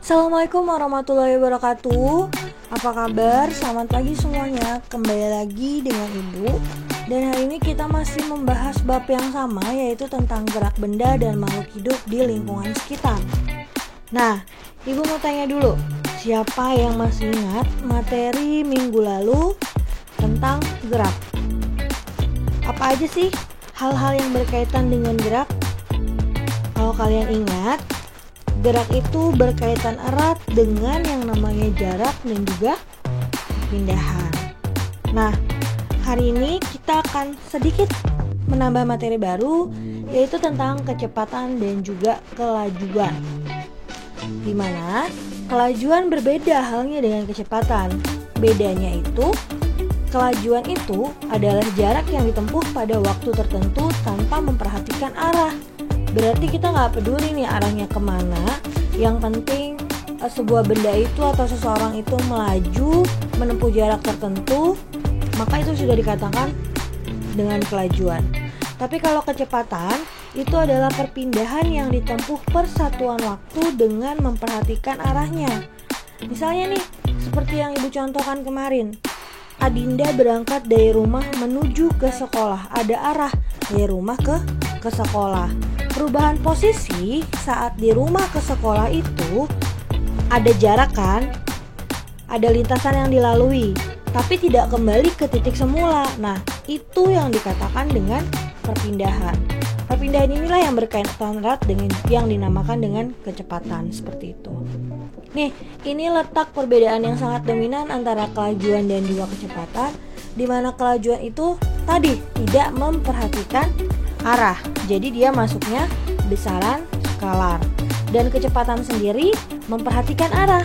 Assalamualaikum warahmatullahi wabarakatuh. Apa kabar? Selamat pagi semuanya. Kembali lagi dengan Ibu. Dan hari ini kita masih membahas bab yang sama, yaitu tentang gerak benda dan makhluk hidup di lingkungan sekitar. Nah, Ibu mau tanya dulu, siapa yang masih ingat materi minggu lalu tentang gerak? Apa aja sih hal-hal yang berkaitan dengan gerak? Kalau kalian ingat, gerak itu berkaitan erat dengan yang namanya jarak dan juga pindahan. Nah, hari ini kita akan sedikit menambah materi baru, yaitu tentang kecepatan dan juga kelajuan. Dimana kelajuan berbeda halnya dengan kecepatan. Bedanya itu, kelajuan itu adalah jarak yang ditempuh pada waktu tertentu tanpa memperhatikan arah. Berarti kita nggak peduli nih arahnya kemana. Yang penting sebuah benda itu atau seseorang itu melaju menempuh jarak tertentu, maka itu sudah dikatakan dengan kelajuan. Tapi kalau kecepatan itu adalah perpindahan yang ditempuh per satuan waktu dengan memperhatikan arahnya. Misalnya nih, seperti yang Ibu contohkan kemarin, Adinda berangkat dari rumah menuju ke sekolah. Ada arah dari rumah ke sekolah. Perubahan posisi saat di rumah ke sekolah itu ada jarak kan? Ada lintasan yang dilalui, tapi tidak kembali ke titik semula. Nah, itu yang dikatakan dengan perpindahan. Perpindahan inilah yang berkaitan erat dengan yang dinamakan dengan kecepatan, seperti itu. Nih, ini letak perbedaan yang sangat dominan antara kelajuan dan juga kecepatan, di mana kelajuan itu tadi tidak memperhatikan arah, jadi dia masuknya besaran skalar, dan kecepatan sendiri memperhatikan arah.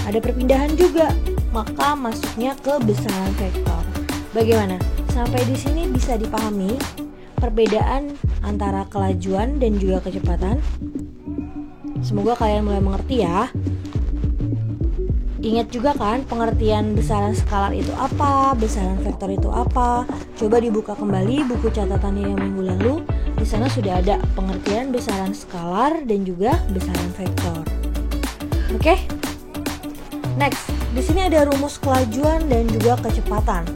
Ada perpindahan juga, maka masuknya ke besaran vektor. Bagaimana? Sampai di sini bisa dipahami perbedaan antara kelajuan dan juga kecepatan? Semoga kalian mulai mengerti ya. Ingat juga kan pengertian besaran skalar itu apa, besaran vektor itu apa? Coba dibuka kembali buku catatannya yang minggu lalu. Di sana sudah ada pengertian besaran skalar dan juga besaran vektor. Oke? Next, di sini ada rumus kelajuan dan juga kecepatan.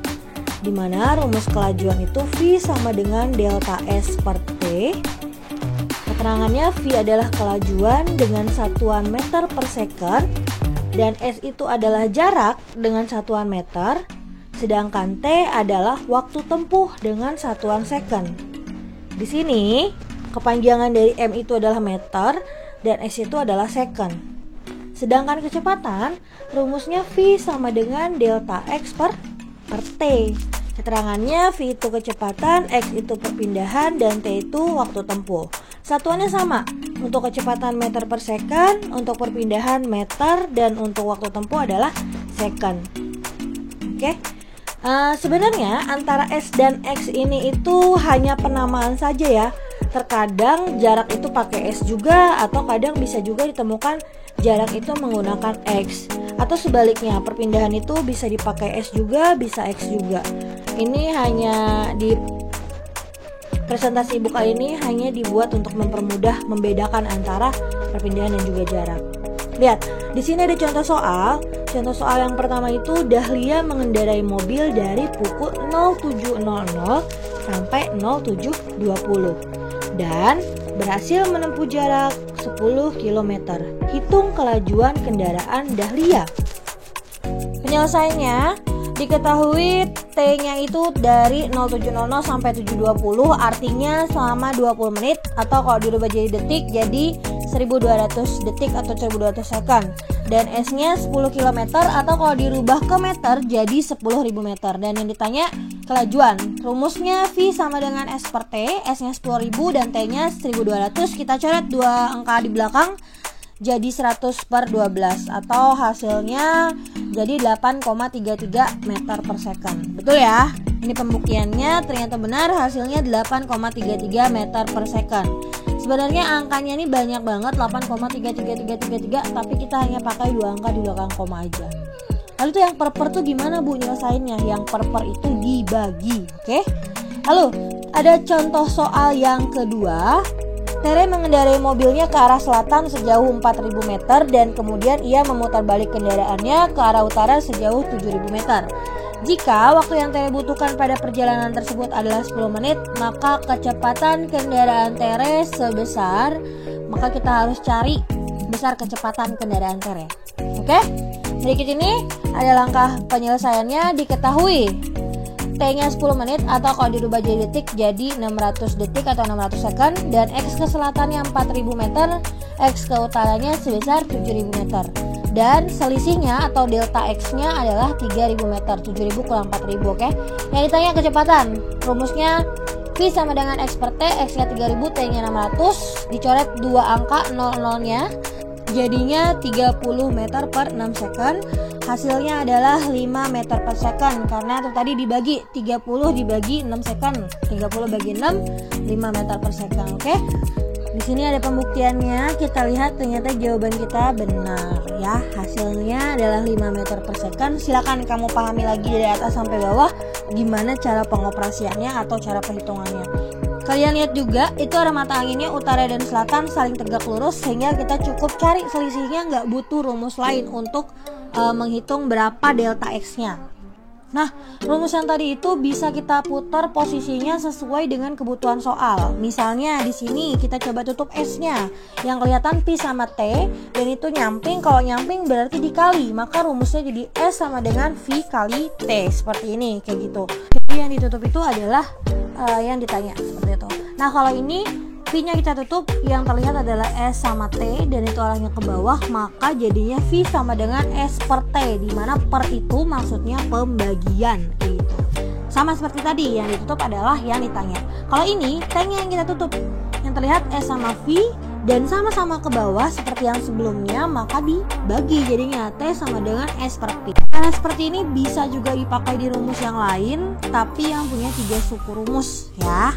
Di mana rumus kelajuan itu V sama dengan delta S per T. Keterangannya V adalah kelajuan dengan satuan meter per second, dan S itu adalah jarak dengan satuan meter, sedangkan T adalah waktu tempuh dengan satuan second. Di sini, kepanjangan dari M itu adalah meter dan S itu adalah second. Sedangkan kecepatan, rumusnya V sama dengan delta X per T. Keterangannya V itu kecepatan, X itu perpindahan, dan T itu waktu tempuh. Satuannya sama, untuk kecepatan meter per second, untuk perpindahan meter, dan untuk waktu tempuh adalah second. Oke? Sebenarnya antara S dan X ini itu hanya penamaan saja ya. Terkadang jarak itu pakai S juga, atau kadang bisa juga ditemukan jarak itu menggunakan X. Atau sebaliknya, perpindahan itu bisa dipakai S juga, bisa X juga. Ini hanya di presentasi ibu kali ini hanya dibuat untuk mempermudah membedakan antara perpindahan dan juga jarak. Lihat, di sini ada contoh soal. Contoh soal yang pertama itu Dahlia mengendarai mobil dari pukul 07.00 sampai 07.20 dan berhasil menempuh jarak 10 km. Hitung kelajuan kendaraan Dahlia. Penyelesaiannya diketahui T-nya itu dari 07.00 sampai 7.20, artinya selama 20 menit, atau kalau dirubah jadi detik jadi 1200 detik atau 1200 second. Dan S-nya 10 km, atau kalau dirubah ke meter jadi 10.000 meter. Dan yang ditanya kelajuan, rumusnya V sama dengan S per T, S-nya 10.000 dan T-nya 1.200. Kita coret dua angka di belakang jadi 100 per 12, atau hasilnya jadi 8,33 meter per second. Betul ya? Ini pembuktiannya ternyata benar, hasilnya 8,33 meter per second. Sebenarnya angkanya ini banyak banget, 8,33333, tapi kita hanya pakai dua angka di belakang koma aja. Lalu tuh yang per tuh gimana Bu nyelesainnya? Yang per itu dibagi, oke? Lalu ada contoh soal yang kedua. T Tere mengendarai mobilnya ke arah selatan sejauh 4.000 meter dan kemudian ia memutar balik kendaraannya ke arah utara sejauh 7.000 meter. Jika waktu yang Tere butuhkan pada perjalanan tersebut adalah 10 menit, maka kecepatan kendaraan Tere sebesar, maka kita harus cari besar kecepatan kendaraan Tere. Oke? Berikut ini ada langkah penyelesaiannya. Diketahui T-nya 10 menit atau kalau dirubah jadi detik jadi 600 detik atau 600 second, dan X ke selatannya 4000 meter, X ke utaranya sebesar 7000 meter. Dan selisihnya atau delta X-nya adalah 3000 meter, 7000 kurang 4000, oke? Yang ditanya kecepatan, rumusnya V sama dengan X per T, X-nya 3000, T-nya 600, dicoret 2 angka 00-nya, jadinya 30 meter per 6 second. Hasilnya adalah 5 meter per second karena itu tadi dibagi 30 dibagi 6 second. 30 bagi 6, 5 meter per second. Oke. Di sini ada pembuktiannya. Kita lihat ternyata jawaban kita benar ya. Hasilnya adalah 5 meter per second. Silakan kamu pahami lagi dari atas sampai bawah gimana cara pengoperasiannya atau cara perhitungannya. Kalian lihat juga itu arah mata anginnya utara dan selatan saling tegak lurus sehingga kita cukup cari selisihnya, nggak butuh rumus lain untuk menghitung berapa delta X-nya. Nah, rumus yang tadi itu bisa kita putar posisinya sesuai dengan kebutuhan soal. Misalnya di sini kita coba tutup S-nya yang kelihatan Pi sama T dan itu nyamping. Kalau nyamping berarti dikali, maka rumusnya jadi S sama dengan V kali T seperti ini, kayak gitu. Jadi yang ditutup itu adalah yang ditanya seperti itu. Nah, kalau ini V-nya kita tutup, yang terlihat adalah S sama T dan itu arahnya ke bawah, maka jadinya V sama dengan S per T, di mana per itu maksudnya pembagian gitu. Sama seperti tadi, yang ditutup adalah yang ditanya. Kalau ini T-nya yang kita tutup, yang terlihat S sama V dan sama-sama ke bawah seperti yang sebelumnya, maka dibagi jadinya T sama dengan S per P. Cara seperti ini bisa juga dipakai di rumus yang lain, tapi yang punya 3 suku rumus ya.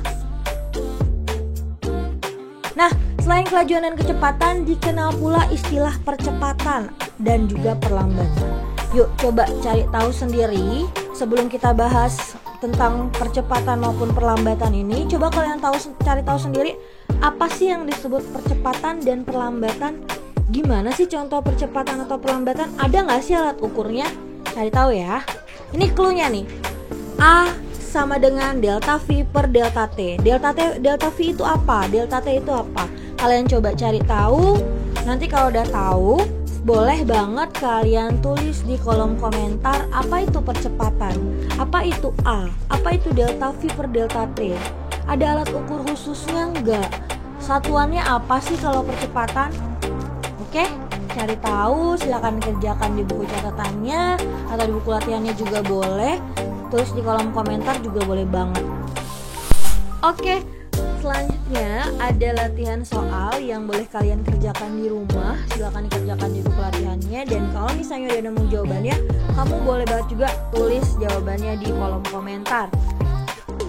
Nah, selain kelajuan dan kecepatan, dikenal pula istilah percepatan dan juga perlambatan. Yuk coba cari tahu sendiri sebelum kita bahas tentang percepatan maupun perlambatan ini. Coba kalian cari tahu sendiri apa sih yang disebut percepatan dan perlambatan. Gimana sih contoh percepatan atau perlambatan? Ada nggak sih alat ukurnya? Cari tahu ya. Ini cluenya nih. A sama dengan delta V per delta T. Delta V itu apa? Delta T itu apa? Kalian coba cari tahu. Nanti kalau udah tahu, boleh banget kalian tulis di kolom komentar apa itu percepatan, apa itu A, apa itu delta V per delta T. Ada alat ukur khususnya enggak? Satuannya apa sih kalau percepatan? Oke, cari tahu, silakan kerjakan di buku catatannya atau di buku latihannya juga boleh. Terus di kolom komentar juga boleh banget. Oke, selanjutnya ada latihan soal yang boleh kalian kerjakan di rumah. Silakan dikerjakan di buku latihannya. Dan kalau misalnya udah nemu jawabannya, kamu boleh banget juga tulis jawabannya di kolom komentar.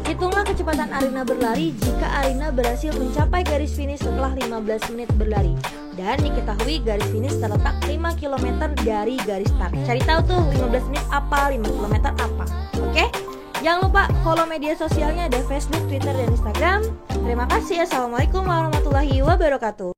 Hitunglah kecepatan Arina berlari jika Arina berhasil mencapai garis finish setelah 15 menit berlari. Dan diketahui garis finish terletak 5 km dari garis start. Cari tahu tuh 15 menit apa, 5 km apa. Oke? Jangan lupa follow media sosialnya, ada Facebook, Twitter, dan Instagram. Terima kasih. Assalamualaikum warahmatullahi wabarakatuh.